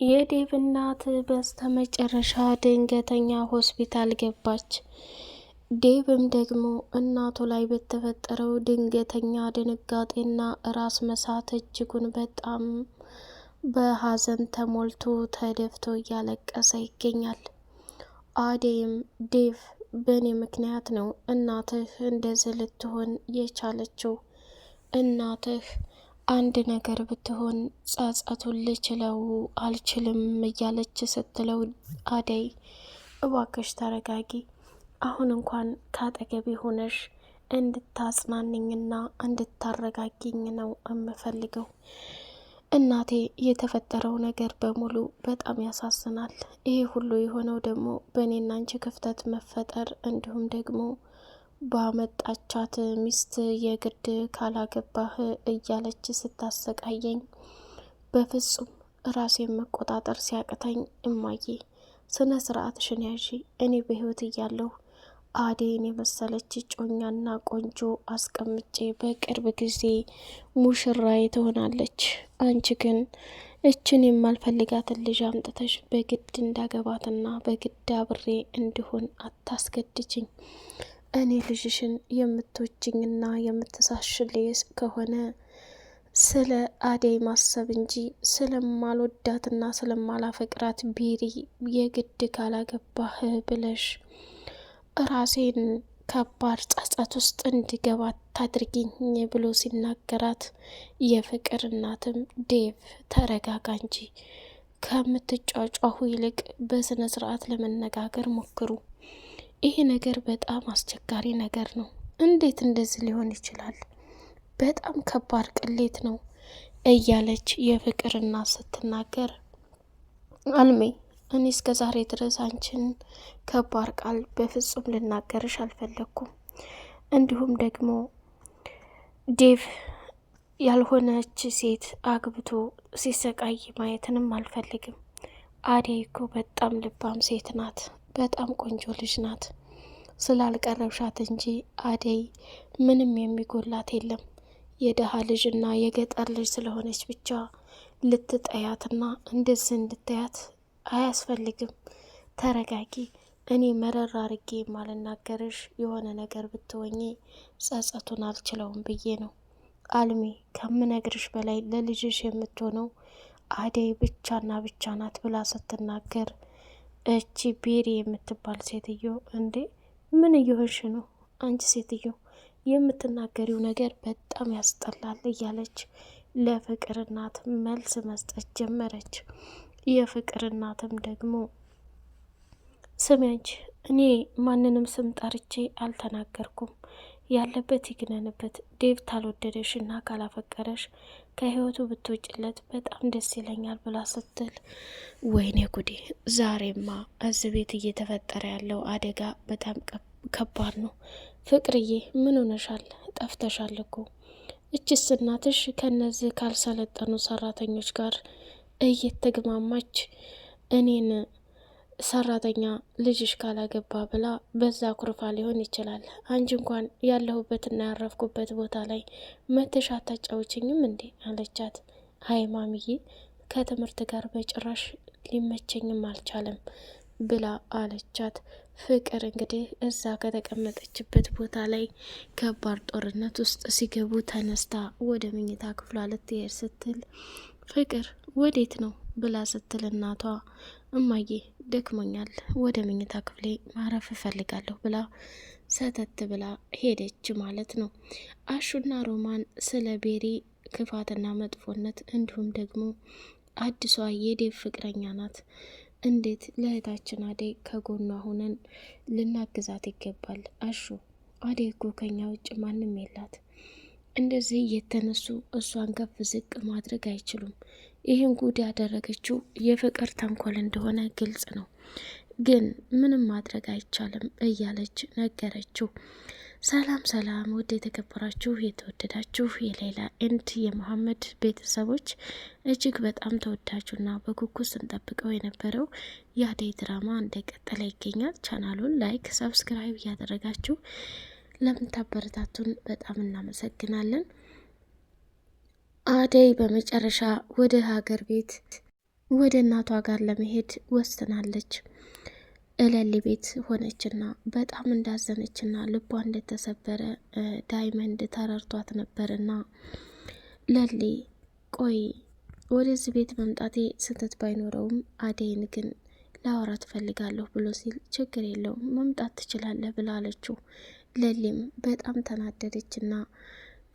የዴቭ እናት በስተመጨረሻ ድንገተኛ ሆስፒታል ገባች። ዴቭም ደግሞ እናቱ ላይ በተፈጠረው ድንገተኛ ድንጋጤና ራስ መሳት እጅጉን በጣም በሀዘን ተሞልቶ ተደፍቶ እያለቀሰ ይገኛል። አደይም ዴቭ በእኔ ምክንያት ነው እናትህ እንደዚህ ልትሆን የቻለችው፣ እናትህ አንድ ነገር ብትሆን ጸጸቱን ልችለው አልችልም እያለች ስትለው፣ አደይ እባክሽ ተረጋጊ፣ አሁን እንኳን ካጠገቤ ሆነሽ እንድታጽናንኝና እንድታረጋጊኝ ነው የምፈልገው። እናቴ የተፈጠረው ነገር በሙሉ በጣም ያሳዝናል። ይሄ ሁሉ የሆነው ደግሞ በእኔና አንቺ ክፍተት መፈጠር እንዲሁም ደግሞ ባመጣቻት ሚስት የግድ ካላገባህ እያለች ስታሰቃየኝ በፍጹም ራሴን መቆጣጠር ሲያቅተኝ፣ እማዬ ስነ ስርዓትሽን ያዢ፣ እኔ በህይወት እያለሁ አደይን የመሰለች ጮኛና ቆንጆ አስቀምጬ በቅርብ ጊዜ ሙሽራዬ ትሆናለች። አንቺ ግን እችን የማልፈልጋትን ልጅ አምጥተሽ በግድ እንዳገባትና በግድ አብሬ እንዲሆን አታስገድጅኝ። እኔ ልጅሽን የምትወጅኝና የምትሳሽልኝ ከሆነ ስለ አደይ ማሰብ እንጂ ስለማልወዳትና ስለማላፈቅራት ቢሪ የግድ ካላገባህ ብለሽ ራሴን ከባድ ጸጸት ውስጥ እንዲገባ ታድርጊኝ ብሎ ሲናገራት፣ የፍቅር እናትም ዴቭ ተረጋጋ እንጂ ከምትጫጫሁ ይልቅ በስነ ስርዓት ለመነጋገር ሞክሩ። ይሄ ነገር በጣም አስቸጋሪ ነገር ነው። እንዴት እንደዚህ ሊሆን ይችላል? በጣም ከባድ ቅሌት ነው እያለች የፍቅር እናት ስትናገር፣ አልሜ እኔ እስከ ዛሬ ድረስ አንቺን ከባድ ቃል በፍጹም ልናገርሽ አልፈለግኩም። እንዲሁም ደግሞ ዴቭ ያልሆነች ሴት አግብቶ ሲሰቃይ ማየትንም አልፈልግም። አደይ እኮ በጣም ልባም ሴት ናት፣ በጣም ቆንጆ ልጅ ናት። ስላልቀረብሻት እንጂ አደይ ምንም የሚጎላት የለም። የደሃ ልጅና የገጠር ልጅ ስለሆነች ብቻ ልትጠያትና እንደዚህ እንድታያት አያስፈልግም። ተረጋጊ። እኔ መረር አርጌ የማልናገርሽ የሆነ ነገር ብትወኚ ጸጸቱን አልችለውም ብዬ ነው። አልሚ ከምነግርሽ በላይ ለልጅሽ የምትሆነው አደይ ብቻና ብቻ ናት ብላ ስትናገር፣ እቺ ቤሪ የምትባል ሴትዮ፣ እንዴ ምን እየሆንሽ ነው አንቺ ሴትዮ? የምትናገሪው ነገር በጣም ያስጠላል እያለች ለፍቅር እናት መልስ መስጠት ጀመረች። የፍቅር እናትም ደግሞ ስሚ አንቺ፣ እኔ ማንንም ስም ጠርቼ አልተናገርኩም፣ ያለበት ይግነንበት። ዴቭ ታልወደደሽ እና ካላፈቀረሽ ከህይወቱ ብትወጭለት በጣም ደስ ይለኛል ብላ ስትል፣ ወይኔ ጉዴ! ዛሬማ እዚህ ቤት እየተፈጠረ ያለው አደጋ በጣም ከባድ ነው። ፍቅርዬ ምን ሆነሻል? ጠፍተሻል እኮ። እችስ እናትሽ ከነዚህ ካልሰለጠኑ ሰራተኞች ጋር እየተግማማች እኔን ሰራተኛ ልጅሽ ካላገባ ብላ በዛ ኩርፋ ሊሆን ይችላል። አንቺ እንኳን ያለሁበትና ያረፍኩበት ቦታ ላይ መተሻ አታጫውችኝም እንዴ አለቻት። ሀይ ማሚዬ፣ ከትምህርት ጋር በጭራሽ ሊመቸኝም አልቻለም ብላ አለቻት። ፍቅር እንግዲህ እዛ ከተቀመጠችበት ቦታ ላይ ከባድ ጦርነት ውስጥ ሲገቡ ተነስታ ወደ መኝታ ክፍሏ ልትሄድ ስትል፣ ፍቅር ወዴት ነው ብላ ስትል እናቷ፣ እማዬ ደክሞኛል፣ ወደ መኝታ ክፍሌ ማረፍ እፈልጋለሁ ብላ ሰተት ብላ ሄደች ማለት ነው። አሹና ሮማን ስለ ቤሪ ክፋትና መጥፎነት እንዲሁም ደግሞ አዲሷ የዴቭ ፍቅረኛ ናት፣ እንዴት ለእህታችን አደይ ከጎኗ ሆነን ልናግዛት ይገባል። አሹ አደይ እኮ ከኛ ውጭ ማንም የላት። እንደዚህ እየተነሱ እሷን ከፍ ዝቅ ማድረግ አይችሉም። ይህን ጉድ ያደረገችው የፍቅር ተንኮል እንደሆነ ግልጽ ነው፣ ግን ምንም ማድረግ አይቻልም እያለች ነገረችው። ሰላም ሰላም፣ ውድ የተከበራችሁ የተወደዳችሁ የሌላ ኤንድ የመሐመድ ቤተሰቦች፣ እጅግ በጣም ተወዳጁና በጉጉት ስንጠብቀው የነበረው የአደይ ድራማ እንደቀጠለ ይገኛል። ቻናሉን ላይክ፣ ሰብስክራይብ እያደረጋችሁ ለምታበረታቱን በጣም እናመሰግናለን። አደይ በመጨረሻ ወደ ሀገር ቤት ወደ እናቷ ጋር ለመሄድ ወስናለች። እለሊ ቤት ሆነችና በጣም እንዳዘነችና ልቧ እንደተሰበረ ዳይመንድ ተረርቷት ነበርና ለሊ ቆይ ወደዚህ ቤት መምጣቴ ስህተት ባይኖረውም አደይን ግን ላወራ ትፈልጋለሁ ብሎ ሲል ችግር የለውም መምጣት ትችላለህ ብላ አለችው። ለሊም በጣም ተናደደችና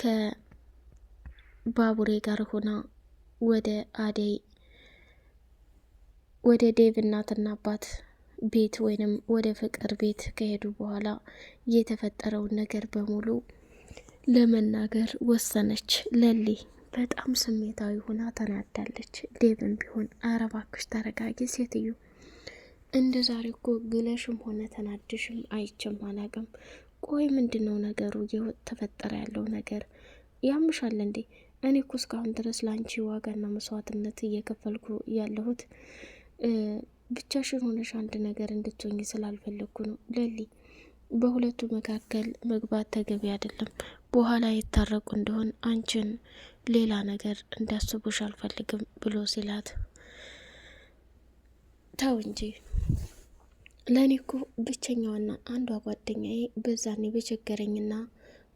ከባቡሬ ጋር ሆና ወደ አደይ ወደ ዴቭ እናትና አባት ቤት ወይንም ወደ ፍቅር ቤት ከሄዱ በኋላ የተፈጠረውን ነገር በሙሉ ለመናገር ወሰነች። ለሊ በጣም ስሜታዊ ሆና ተናዳለች። ዴቭም ቢሆን ኧረ እባክሽ ተረጋጊ ሴትዮ፣ እንደ ዛሬ እኮ ግለሽም ሆነ ተናድሽም አይቼም አላቅም። ቆይ ምንድነው ነገሩ? ተፈጠረ ያለው ነገር ያምሻል እንዴ? እኔ እኮ እስካሁን ድረስ ለአንቺ ዋጋና መስዋዕትነት እየከፈልኩ ያለሁት ብቻሽን ሆነሽ አንድ ነገር እንድትሆኝ ስላልፈለግኩ ነው። ለሊ በሁለቱ መካከል መግባት ተገቢ አይደለም። በኋላ የታረቁ እንደሆን አንቺን ሌላ ነገር እንዳስቡሽ አልፈልግም ብሎ ሲላት፣ ተው እንጂ ለእኔ እኮ ብቸኛዋና አንዷ ጓደኛዬ በዛኔ በቸገረኝና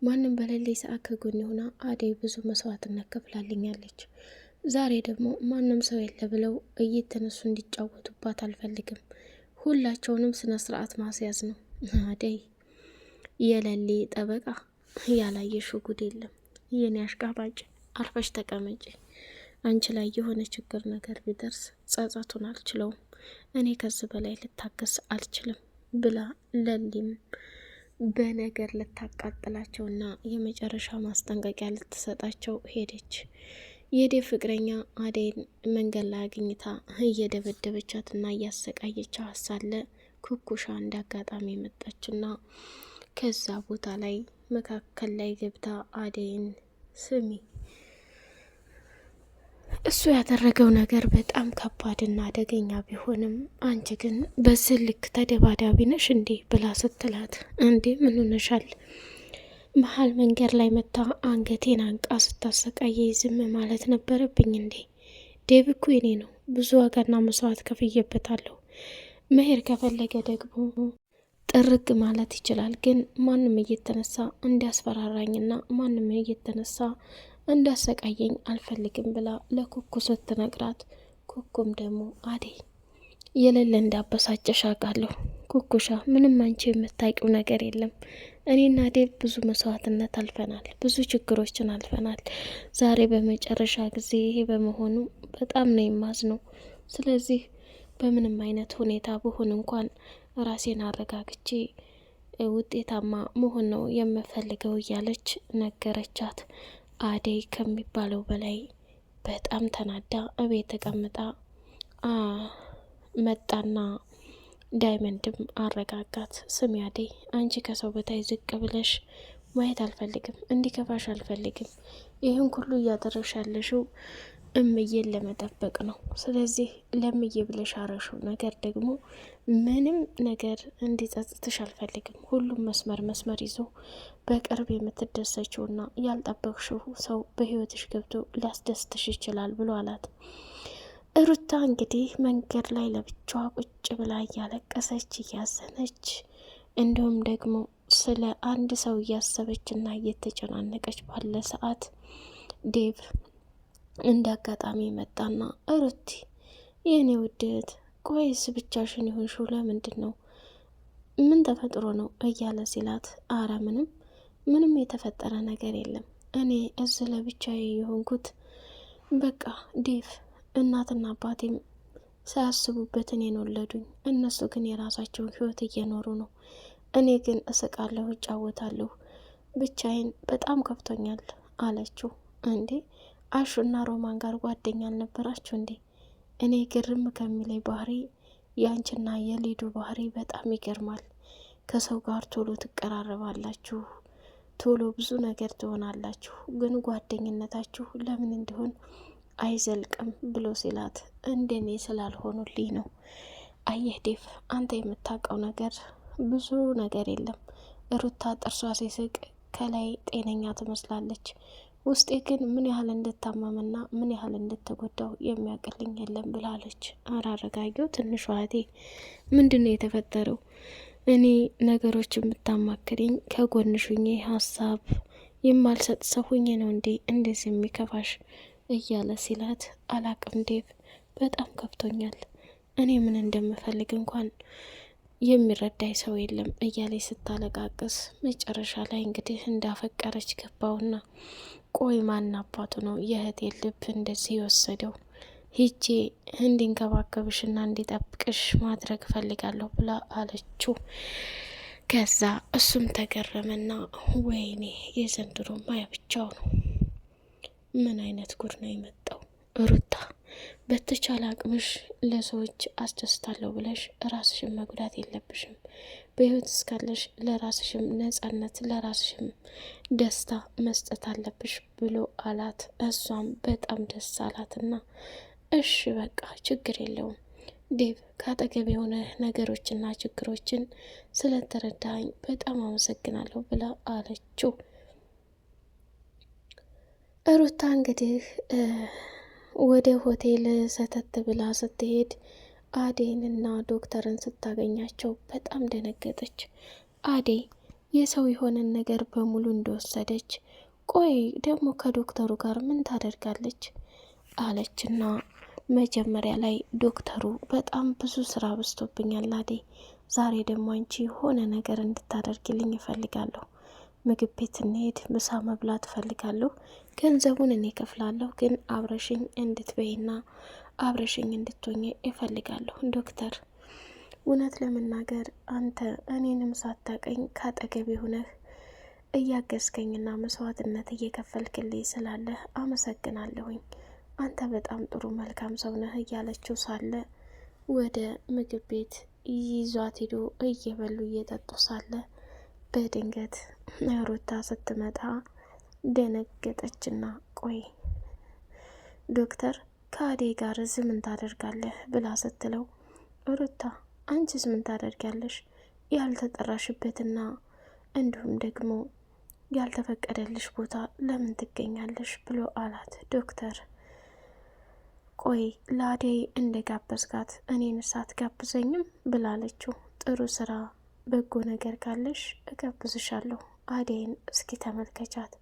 ማንም በሌለኝ ሰዓት ከጎኔ ሆና አደይ ብዙ መስዋዕትነት ከፍላልኛለች። ዛሬ ደግሞ ማንም ሰው የለ ብለው እየተነሱ እንዲጫወቱባት አልፈልግም። ሁላቸውንም ስነ ስርዓት ማስያዝ ነው። አደይ የለሊ ጠበቃ ያላየሽው ጉድ የለም። የኔ አሽቃባጭ አርፈሽ ተቀመጪ። አንቺ ላይ የሆነ ችግር ነገር ቢደርስ ጸጸቱን አልችለውም። እኔ ከዚህ በላይ ልታገስ አልችልም ብላ ለሊም በነገር ልታቃጥላቸውና የመጨረሻ ማስጠንቀቂያ ልትሰጣቸው ሄደች። የዴቭ ፍቅረኛ አደይን መንገድ ላይ አግኝታ እየደበደበቻትና እያሰቃየቻት ሳለ ኩኩሻ እንደ አጋጣሚ መጣችና ከዛ ቦታ ላይ መካከል ላይ ገብታ አደይን ስሚ፣ እሱ ያደረገው ነገር በጣም ከባድና አደገኛ ቢሆንም አንቺ ግን በዚህ ልክ ተደባዳቢ ነሽ እንዴ ብላ ስትላት፣ እንዴ ምን ሆነሻል? መሀል መንገድ ላይ መታ አንገቴን አንቃ ስታሰቃየ ዝም ማለት ነበረብኝ እንዴ? ዴቭ እኮ የኔ ነው። ብዙ ዋጋና መስዋዕት ከፍዬበታለሁ። መሄድ ከፈለገ ደግሞ ጥርግ ማለት ይችላል። ግን ማንም እየተነሳ እንዲያስፈራራኝና ማንም እየተነሳ እንዳሰቃየኝ አልፈልግም ብላ ለኩኩ ስትነግራት፣ ኩኩም ደግሞ አደይ የሌለ እንዳበሳጨሽ አውቃለሁ። ኩኩሻ ምንም አንቺ የምታውቂው ነገር የለም። እኔና ዴቭ ብዙ መስዋዕትነት አልፈናል፣ ብዙ ችግሮችን አልፈናል። ዛሬ በመጨረሻ ጊዜ ይሄ በመሆኑ በጣም ነው የማዝነው። ስለዚህ በምንም አይነት ሁኔታ ብሆን እንኳን ራሴን አረጋግቼ ውጤታማ መሆን ነው የምፈልገው እያለች ነገረቻት። አደይ ከሚባለው በላይ በጣም ተናዳ እቤት ተቀምጣ መጣና ዳይመንድም አረጋጋት። ስሚ አደይ፣ አንቺ ከሰው በታይ ዝቅ ብለሽ ማየት አልፈልግም፣ እንዲከፋሽ አልፈልግም። ይህን ሁሉ እያደረግሽ ያለሽው እምዬን ለመጠበቅ ነው። ስለዚህ ለምዬ ብለሽ አረሽው ነገር ደግሞ ምንም ነገር እንዲጸጽትሽ አልፈልግም። ሁሉም መስመር ይዞ በቅርብ የምትደሰችውና ያልጠበቅሽው ሰው በህይወትሽ ገብቶ ሊያስደስትሽ ይችላል ብሎ አላት። ሩታ እንግዲህ መንገድ ላይ ለብቻዋ ቁጭ ብላ እያለቀሰች እያዘነች፣ እንዲሁም ደግሞ ስለ አንድ ሰው እያሰበችና እየተጨናነቀች ባለ ሰዓት ዴቭ እንደ አጋጣሚ መጣና ሩቲ የኔ ውድት ቆይስ ብቻሽን ይሆንሽው ለምንድን ነው? ምን ተፈጥሮ ነው እያለ ሲላት፣ አረ ምንም የተፈጠረ ነገር የለም። እኔ እዚህ ለብቻዬ የሆንኩት በቃ ዴቭ እናትና አባቴም ሳያስቡበት እኔን ወለዱኝ። እነሱ ግን የራሳቸውን ህይወት እየኖሩ ነው። እኔ ግን እስቃለሁ፣ እጫወታለሁ፣ ብቻዬን በጣም ከፍቶኛል አለችው። እንዴ አሹና ሮማን ጋር ጓደኛ አልነበራችሁ እንዴ? እኔ ግርም ከሚለኝ ባህሪ ያንቺና የሊዱ ባህሪ በጣም ይገርማል። ከሰው ጋር ቶሎ ትቀራረባላችሁ፣ ቶሎ ብዙ ነገር ትሆናላችሁ፣ ግን ጓደኝነታችሁ ለምን እንዲሆን አይዘልቅም ብሎ ሲላት፣ እንደኔ ስላልሆኑልኝ ነው። አየህ ዴቭ፣ አንተ የምታውቀው ነገር ብዙ ነገር የለም። ሩታ ጥርሷ ሲስቅ ከላይ ጤነኛ ትመስላለች፣ ውስጤ ግን ምን ያህል እንደታመመና ምን ያህል እንደተጎዳው የሚያቅልኝ የለም ብላለች። አራረጋየው ትንሿ እህቴ ምንድን ነው የተፈጠረው? እኔ ነገሮች የምታማክሪኝ ከጎንሽ ሁኜ ሀሳብ የማልሰጥ ሰው ሁኜ ነው እንዴ እንደዚህ የሚከፋሽ? እያለ ሲላት አላቅም ዴቭ፣ በጣም ከፍቶኛል። እኔ ምን እንደምፈልግ እንኳን የሚረዳኝ ሰው የለም እያለች ስታለቃቅስ መጨረሻ ላይ እንግዲህ እንዳፈቀረች ገባውና ቆይ ማን አባቱ ነው የእህቴን ልብ እንደዚህ የወሰደው? ሂጄ እንዲንከባከብሽና እንዲጠብቅሽ ማድረግ ፈልጋለሁ ብላ አለችው። ከዛ እሱም ተገረመና ወይኔ የዘንድሮ ማያ ብቻው ነው፣ ምን አይነት ጉድ ነው የመጣው? ሩታ በተቻለ አቅምሽ ለሰዎች አስደስታለሁ ብለሽ ራስሽን መጉዳት የለብሽም። በህይወት እስካለሽ ለራስሽም ነጻነት ለራስሽም ደስታ መስጠት አለብሽ ብሎ አላት። እሷም በጣም ደስ አላትና እሺ በቃ ችግር የለውም ዴቭ፣ ከአጠገብ የሆነ ነገሮችና ችግሮችን ስለተረዳኝ በጣም አመሰግናለሁ ብላ አለችው። ሩታ እንግዲህ ወደ ሆቴል ሰተት ብላ ስትሄድ አዴንና ዶክተርን ስታገኛቸው በጣም ደነገጠች። አዴ የሰው የሆነን ነገር በሙሉ እንደወሰደች፣ ቆይ ደግሞ ከዶክተሩ ጋር ምን ታደርጋለች አለችና መጀመሪያ ላይ ዶክተሩ በጣም ብዙ ስራ በዝቶብኛል አዴ፣ ዛሬ ደግሞ አንቺ የሆነ ነገር እንድታደርግልኝ እፈልጋለሁ። ምግብ ቤት እንሄድ፣ ምሳ መብላት እፈልጋለሁ። ገንዘቡን እኔ ከፍላለሁ፣ ግን አብረሽኝ እንድትበይና አብረሽኝ እንድትሆኝ እፈልጋለሁ። ዶክተር፣ እውነት ለመናገር አንተ እኔንም ሳታቀኝ ካጠገቤ ሆነህ እያገዝከኝና መስዋዕትነት እየከፈልክልኝ ስላለህ አመሰግናለሁኝ። አንተ በጣም ጥሩ መልካም ሰው ነህ እያለችው ሳለ ወደ ምግብ ቤት ይዟት ሄዶ እየበሉ እየጠጡ ሳለ በድንገት ሩታ ስትመጣ ደነገጠችና ቆይ ዶክተር ከአዴ ጋር እዚህ ምን ታደርጋለህ ብላ ስትለው ሩታ አንቺስ ምን ታደርጊያለሽ? ያልተጠራሽበትና እንዲሁም ደግሞ ያልተፈቀደልሽ ቦታ ለምን ትገኛለሽ ብሎ አላት። ዶክተር ቆይ ለአዴ እንደ ጋበዝካት እኔን ሳትጋብዘኝም ብላለችው። ጥሩ ስራ በጎ ነገር ካለሽ እጋብዝሻለሁ፣ አዴን እስኪ ተመልከቻት፣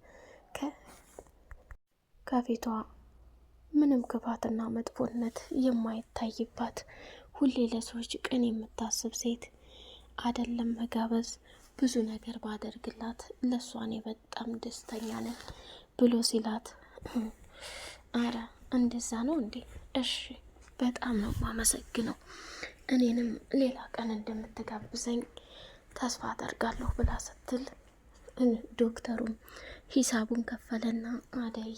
ከፊቷ ምንም ክፋትና መጥፎነት የማይታይባት ሁሌ ለሰዎች ቅን የምታስብ ሴት አይደለም መጋበዝ ብዙ ነገር ባደርግላት ለሷ እኔ በጣም ደስተኛ ነኝ ብሎ ሲላት፣ አረ እንደዛ ነው እንዴ? እሺ በጣም ነው ማመሰግነው፣ እኔንም ሌላ ቀን እንደምትጋብዘኝ ተስፋ አደርጋለሁ ብላ ስትል ዶክተሩም ሂሳቡን ከፈለና አደይ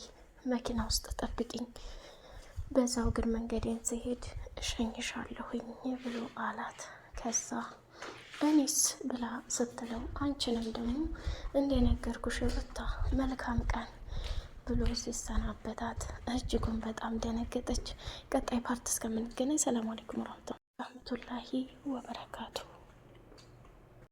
መኪና ውስጥ ጠብቂኝ፣ በዛው ግን መንገዴን ስሄድ እሸኝሻለሁኝ ብሎ አላት። ከዛ እኔስ ብላ ስትለው አንቺንም ደግሞ እንደነገርኩሽ ሩታ መልካም ቀን ብሎ ሲሰናበታት እጅጉን በጣም ደነገጠች። ቀጣይ ፓርት እስከምንገናኝ ሰላም አለይኩም ወራህመቱላሂ ወበረካቱ።